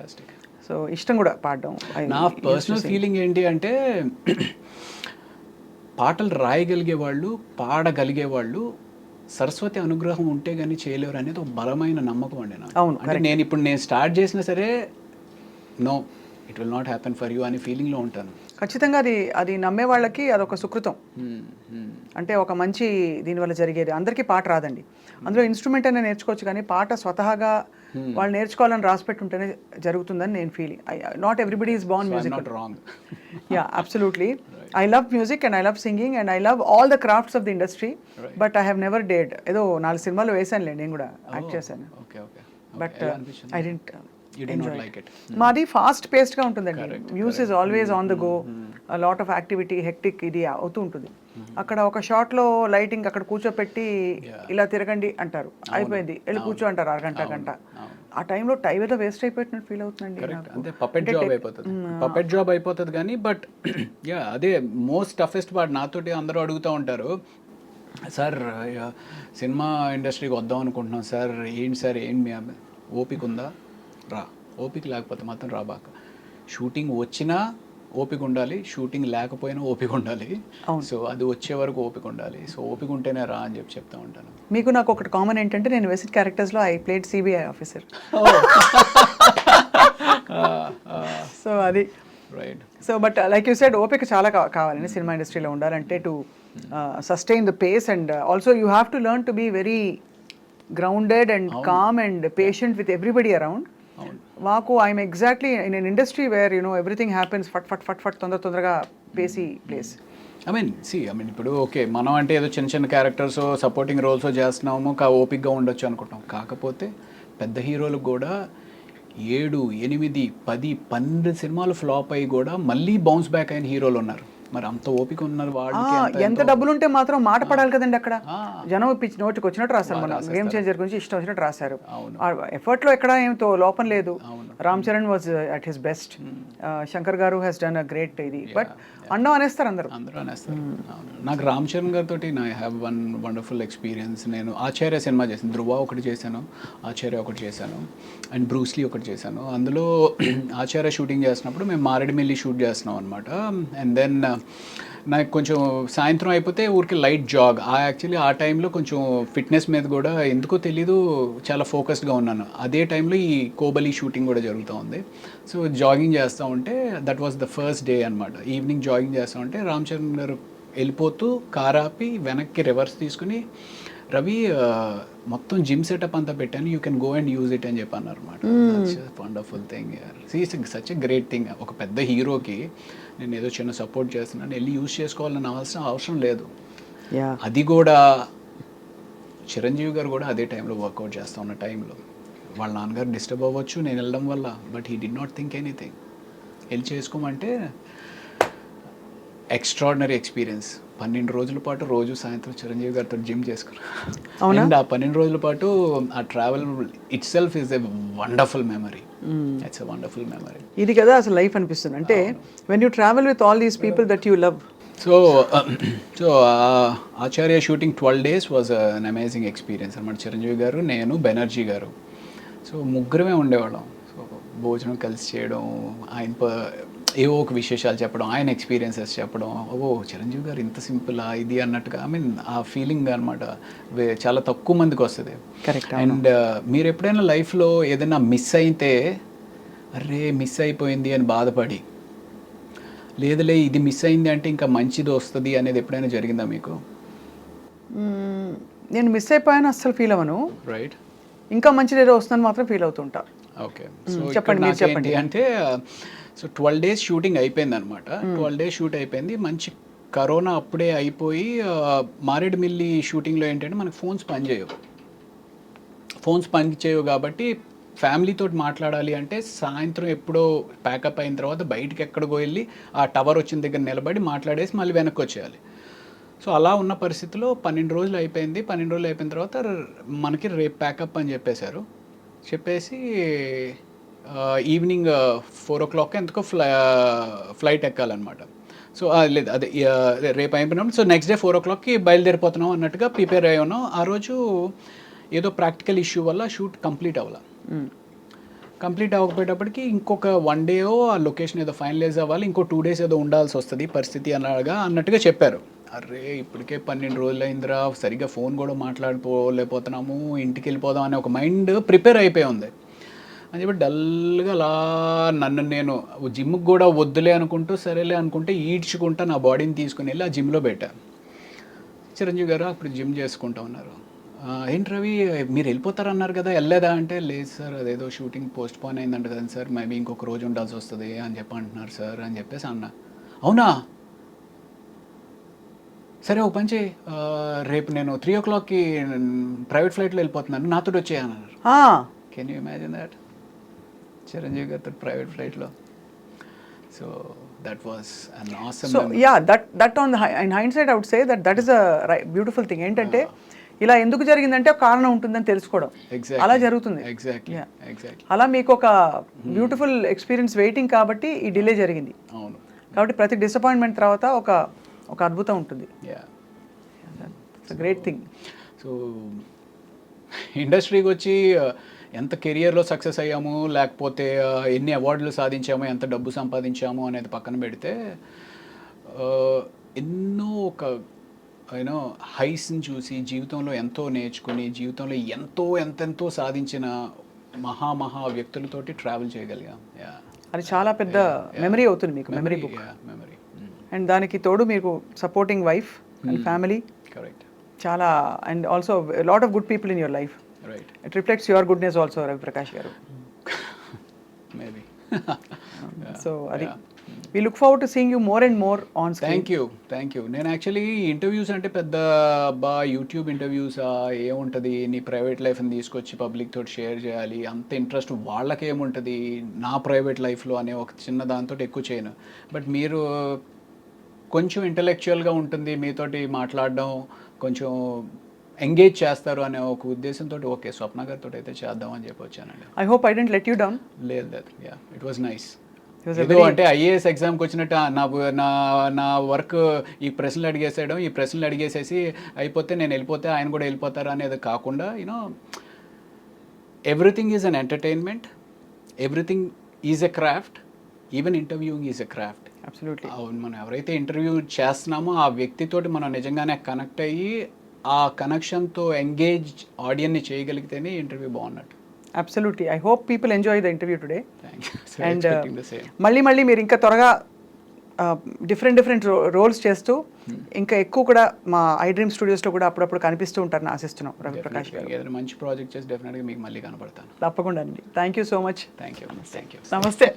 Fantastic. So ఇష్టం కూడా పాడడం. నా పర్సనల్ ఫీలింగ్ ఏంటి అంటే పాటలు రాయగలిగే వాళ్ళు, పాడగలిగే వాళ్ళు సరస్వతి అనుగ్రహం ఉంటే కానీ చేయలేరు అనేది ఒక బలమైన నమ్మకం అండి నాకు. అవును, అంటే నేను స్టార్ట్ చేసినా సరే no it will not happen for you అనే ఫీలింగ్లో ఉంటాను. ఖచ్చితంగా అది నమ్మే వాళ్ళకి అదొక సుకృతం. అంటే ఒక మంచి దీనివల్ల జరిగేది. అందరికీ పాట రాదండి, అందులో ఇన్స్ట్రుమెంట్ అయినా నేర్చుకోవచ్చు, కానీ పాట స్వతహాగా వాళ్ళు నేర్చుకోవాలని రాసిపెట్టి ఉంటేనే జరుగుతుందని నేను feeling. Not everybody is Born music. Yeah, absolutely. I love music and I love singing and I love all the crafts of the industry, but I have never dared. ఏదో 4 సినిమాలు వేసానులే, నేను కూడా యాక్ట్ చేశాను, but I didn't enjoy it. మాది fast పేస్డ్గా ఉంటుందండి. Music is always on the go, lot of activity, hectic ఇది అవుతూ ఉంటుంది. అక్కడ ఒక షాట్లో లైటింగ్ అక్కడ కూర్చోపెట్టి ఇలా తిరగండి అంటారు, అయిపోయింది, వెళ్ళి కూర్చో అంటారు గంట. ఆ టైంలో టైం ఏదో వేస్ట్ అయిపోయినట్టు ఫీల్ అవుతుందండి. అంటే పపెట్ జాబ్ అయిపోతుంది కానీ బట్ యా అదే మోస్ట్ టఫెస్ట్ పార్ట్. నాతోటి అందరూ అడుగుతూ ఉంటారు, సార్ సినిమా ఇండస్ట్రీకి వద్దాం అనుకుంటున్నాం సార్, ఏంటి సార్ ఏంటి మీ ఓపిక ఉందా? రా, ఓపిక లేకపోతే మాత్రం రాబాక. షూటింగ్ వచ్చినా ఓపిక ఉండాలి, షూటింగ్ లేకపోయినా ఓపిక ఉండాలి. సో అది వచ్చే వరకు ఓపిక ఉండాలి. సో ఓపిక ఉంటేనే రా అని చెప్తా ఉంటాను. మీకు నాకు ఒకటి కామన్ ఏంటంటే, నేను వెసిట్ క్యారెక్టర్స్లో I played CBI officer. So అది right. So but like you said, ఓపిక చాలా కావాలండి సినిమా ఇండస్ట్రీలో ఉండాలంటే, to sustain the pace, and also you have to learn to be very grounded and calm and patient with everybody around. మాకు I'm exactly in an industry where everything happens fast తొందరగా pacey place. I mean ఇప్పుడు okay, మనం అంటే ఏదో చిన్న characters supporting roles చేస్తున్నాము, ఓపిక్గా ఉండొచ్చు అనుకుంటాం. కాకపోతే పెద్ద హీరోలకు కూడా 7, 8, 10, 12 సినిమాలు ఫ్లాప్ అయ్యి కూడా మళ్ళీ బౌన్స్ బ్యాక్ అయిన హీరోలు ఉన్నారు. మరి అంత ఓపిక ఉన్నారు వాళ్ళకి. ఎంత డబ్బులు ఉంటే మాత్రం మాట పడాలి కదండి. అక్కడ జనం పిచ్చి నోటికి వచ్చినట్టు రాశారు, మన గేమ్ చేంజర్ గురించి ఇష్టం వచ్చినట్టు రాశారు. ఎఫర్ట్లో ఎక్కడ ఏమితో లోపం లేదు. Ram Charan was at his best, Shankar గారు హ్యాస్ డన్ అ గ్రేట్ ఇది, బట్ అన్నం అనేస్తారు అందరూ అనేస్తారు. నాకు రామ్ చరణ్ గారితో I have one wonderful experience. నేను ఆచార్య సినిమా చేశాను, ధృవ ఒకటి చేశాను, ఆచార్య ఒకటి చేశాను, అండ్ బ్రూస్లీ ఒకటి చేశాను. అందులో ఆచార్య షూటింగ్ చేసినప్పుడు మేము మారేడుమిల్లి షూట్ చేస్తున్నాం అనమాట. అండ్ దెన్ నాకు కొంచెం సాయంత్రం అయిపోతే ఊరికి లైట్ జాగ్. యాక్చువల్లీ ఆ టైంలో కొంచెం ఫిట్నెస్ మీద కూడా ఎందుకో తెలీదు చాలా ఫోకస్డ్గా ఉన్నాను. అదే టైంలో ఈ కోబలి షూటింగ్ కూడా జరుగుతూ ఉంది. సో జాగింగ్ చేస్తూ ఉంటే, that was the first day అనమాట. ఈవినింగ్ జాగింగ్ చేస్తూ ఉంటే రామ్ చరణ్ గారు వెళ్ళిపోతూ కార్ ఆపి వెనక్కి రివర్స్ తీసుకుని, రవి మొత్తం జిమ్ సెటప్ అంతా పెట్టాను, you can go and use it అని చెప్పి అన్నారు అనమాట. Wonderful thing, such a great thing. ఒక పెద్ద హీరోకి నేను ఏదో చిన్న సపోర్ట్ చేస్తున్నాను, వెళ్ళి యూజ్ చేసుకోవాలని అవసరం లేదు. అది కూడా చిరంజీవి గారు కూడా అదే టైంలో వర్కౌట్ చేస్తూ ఉన్న టైంలో వాళ్ళ నాన్నగారు డిస్టర్బ్ అవ్వచ్చు నేను వెళ్ళడం వల్ల, but he did not think anything. వెళ్ళి చేసుకోమంటే ఎక్స్ట్రాడినరీ ఎక్స్పీరియన్స్. 12 రోజుల పాటు రోజు సాయంత్రం చిరంజీవి గారితో జిమ్ చేసుకున్నాను. అండ్ ఆ 12 రోజుల పాటు ఆ travel it self is a wonderful memory. It's a wonderful memory. ఇది కదా అసలు లైఫ్ అనిపిస్తుంది అంటే, when you travel with all these people that you love. So Acharya shooting 12 days was an amazing experience అనమాట. చిరంజీవి గారు, నేను, బెనర్జీ గారు, సో ముగ్గురమే ఉండేవాళ్ళం. సో భోజనం కలిసి చేయడం, ఆయన ఏవో ఒక విశేషాలు చెప్పడం, ఆయన ఎక్స్పీరియన్సెస్ చెప్పడం, ఓ చిరంజీవి గారు ఇంత సింపుల్ ఇది అన్నట్టుగా. ఐ మీన్ ఆ ఫీలింగ్ అనమాట చాలా తక్కువ మందికి వస్తుంది. అండ్ మీరు ఎప్పుడైనా లైఫ్లో ఏదైనా మిస్ అయితే, అరే మిస్ అయిపోయింది అని బాధపడి, లేదులే ఇది మిస్ అయింది అంటే ఇంకా మంచిది వస్తుంది అనేది ఎప్పుడైనా జరిగిందా మీకు? నేను మిస్ అయిపోయాను అస్సలు ఫీల్ అవ్వను. రైట్. ఇంకా మంచిది ఏదో వస్తుందని మాత్రం ఫీల్ అవుతుంటా. ఓకే, సో చెప్పండి. అంటే సో 12 days షూటింగ్ అయిపోయింది అనమాట. 12 days షూట్ అయిపోయింది. మంచి కరోనా అప్పుడే అయిపోయి, మారేడుమిల్లి షూటింగ్లో ఏంటంటే మనకు ఫోన్స్ పనిచేయవు కాబట్టి ఫ్యామిలీతో మాట్లాడాలి అంటే సాయంత్రం ఎప్పుడో ప్యాకప్ అయిన తర్వాత బయటికి ఎక్కడికో వెళ్ళి ఆ టవర్ వచ్చిన దగ్గర నిలబడి మాట్లాడేసి మళ్ళీ వెనక్కి వచ్చేయాలి. సో అలా ఉన్న పరిస్థితిలో 12 రోజులు అయిపోయింది. 12 రోజులు అయిపోయిన తర్వాత మనకి రేపు ప్యాకప్ అని చెప్పేసి ఈవినింగ్ 4 o'clock ఎందుకో ఫ్లైట్ ఎక్కాలన్నమాట. సో లేదు అదే రేపు అయిపోయినప్పుడు, సో నెక్స్ట్ డే 4 o'clockకి బయలుదేరిపోతున్నాం అన్నట్టుగా ప్రిపేర్ అయ్యి ఉన్నాం. ఆ రోజు ఏదో ప్రాక్టికల్ ఇష్యూ వల్ల షూట్ కంప్లీట్ అవ్వాలి. కంప్లీట్ అవ్వకపోయేటప్పటికి ఇంకొక 1 డే ఆ లొకేషన్ ఏదో ఫైనలైజ్ అవ్వాలి, ఇంకో 2 days ఏదో ఉండాల్సి వస్తుంది పరిస్థితి అన్నట్టుగా చెప్పారు. అరే ఇప్పటికే 12 రోజులు అయిందిరా, సరిగ్గా ఫోన్ కూడా మాట్లాడుకోలేకపోతున్నాము, ఇంటికి వెళ్ళిపోదాం అనే ఒక మైండ్ ప్రిపేర్ అయిపోయి ఉంది అని చెప్పి డల్గా అలా నన్ను నేను జిమ్కి కూడా వద్దులే అనుకుంటూ సరేలే అనుకుంటే ఈడ్చుకుంటా నా బాడీని తీసుకుని వెళ్ళి ఆ జిమ్లో పెట్టాను. చిరంజీవి గారు అప్పుడు జిమ్ చేసుకుంటా ఉన్నారు. ఏంటి రవి మీరు వెళ్ళిపోతారన్నారు కదా, వెళ్ళలేదా అంటే, లేదు సార్ అదేదో షూటింగ్ పోస్ట్ పోన్ అయిందంట కదా సార్, మేబీ ఇంకొక రోజు ఉండాల్సి వస్తుంది అని చెప్పి అంటున్నారు సార్ అని చెప్పేసి అన్నా. అవునా సరే ఓ పని చేయి, రేపు నేను 3 o'clockకి ప్రైవేట్ ఫ్లైట్లో వెళ్ళిపోతున్నాను, నాతో వచ్చేయన్నారు. Can you imagine that? Chiranjeevi గారితో ప్రైవేట్ ఫ్లైట్లో. So that was an awesome. So ya that on in hindsight I would say that is a beautiful thing. ఏంటంటే ఇలా ఎందుకు జరిగిందంటే ఒక కారణం ఉంటుందని తెలుసుకోవడం, అలా జరుగుతుంది. ఎగ్జాక్ట్లీ. అలా మీకు ఒక బ్యూటిఫుల్ ఎక్స్పీరియన్స్ వెయిటింగ్ కాబట్టి ఈ డిలే జరిగింది. అవును. కాబట్టి ప్రతి డిసప్పాయింట్మెంట్ తర్వాత ఒక అద్భుతం ఉంటుంది. Great thing. సో ఇండస్ట్రీకి వచ్చి ఎంత కెరియర్లో సక్సెస్ అయ్యాము, లేకపోతే ఎన్ని అవార్డులు సాధించాము, ఎంత డబ్బు సంపాదించాము అనేది పక్కన పెడితే, ఎన్నో ఒక యూనో హైస్ని చూసి జీవితంలో ఎంతో నేర్చుకుని జీవితంలో ఎంతెంతో సాధించిన మహా వ్యక్తులతోటి ట్రావెల్ చేయగలిగాం. అది చాలా పెద్ద మెమరీ అవుతుంది మీకు, మెమరీ బుక్. మెమరీ. అండ్ దానికి తోడు మీకు supporting wife and family. Correct. చాలా, and also lot of good people in your life. Right. It reflects your goodness also, Ravi Prakash గారు. మేబీ. సో అది we look forward to seeing you more and more on screen. Thank you. నేను actually interviews అంటే పెద్ద YouTube interviews ఏముంటుంది, నీ private లైఫ్ని తీసుకొచ్చి public తోటి షేర్ చేయాలి అంత ఇంట్రెస్ట్ వాళ్ళకేముంటుంది నా ప్రైవేట్ లైఫ్లో అనే ఒక చిన్న దాంతో ఎక్కువ చేయను. బట్ మీరు కొంచెం ఇంటలెక్చువల్గా ఉంటుంది, మీతోటి మాట్లాడడం కొంచెం ఎంగేజ్ చేస్తారు అనే ఒక ఉద్దేశంతో ఓకే స్వప్న గారితో అయితే చేద్దాం అని చెప్పి వచ్చానండి. I hope I didn't let you down. లేదు, ఇట్ వాజ్ నైస్. ఏదో అంటే ఐఏఎస్ ఎగ్జామ్కి వచ్చినట్టు నా వర్క్ ఈ ప్రశ్నలు అడిగేసేసి అయిపోతే నేను వెళ్ళిపోతే ఆయన కూడా వెళ్ళిపోతారు అనేది కాకుండా, you know everything is an entertainment, everything is a craft, even interviewing is a craft. Absolutely. అవును, మనం ఎవరైతే ఇంటర్వ్యూ చేస్తున్నామో ఆ వ్యక్తితోటి మనం నిజంగానే కనెక్ట్ అయ్యి ఆ కనెక్షన్తో ఎంగేజ్ ఆడియన్ని చేయగలిగితేనే ఇంటర్వ్యూ బాగున్నట్టు. Absolutely. I hope people enjoy the interview today. Thank you. So and expecting the same. మళ్ళీ మీరు ఇంకా త్వరగా డిఫరెంట్ రోల్స్ చేస్తూ ఇంకా ఎక్కువ కూడా మా ఐ డ్రీమ్ స్టూడియోస్లో కూడా అప్పుడప్పుడు కనిపిస్తూ ఉంటారని ఆశిస్తున్నాం రవి ప్రకాష్ గారు. ఏదైనా మంచి ప్రాజెక్ట్ చేసి డెఫినెట్గా మీకు మళ్ళీ కనపడతాను. తప్పకుండా అండి. Thank you so much. Thank you. నమస్తే.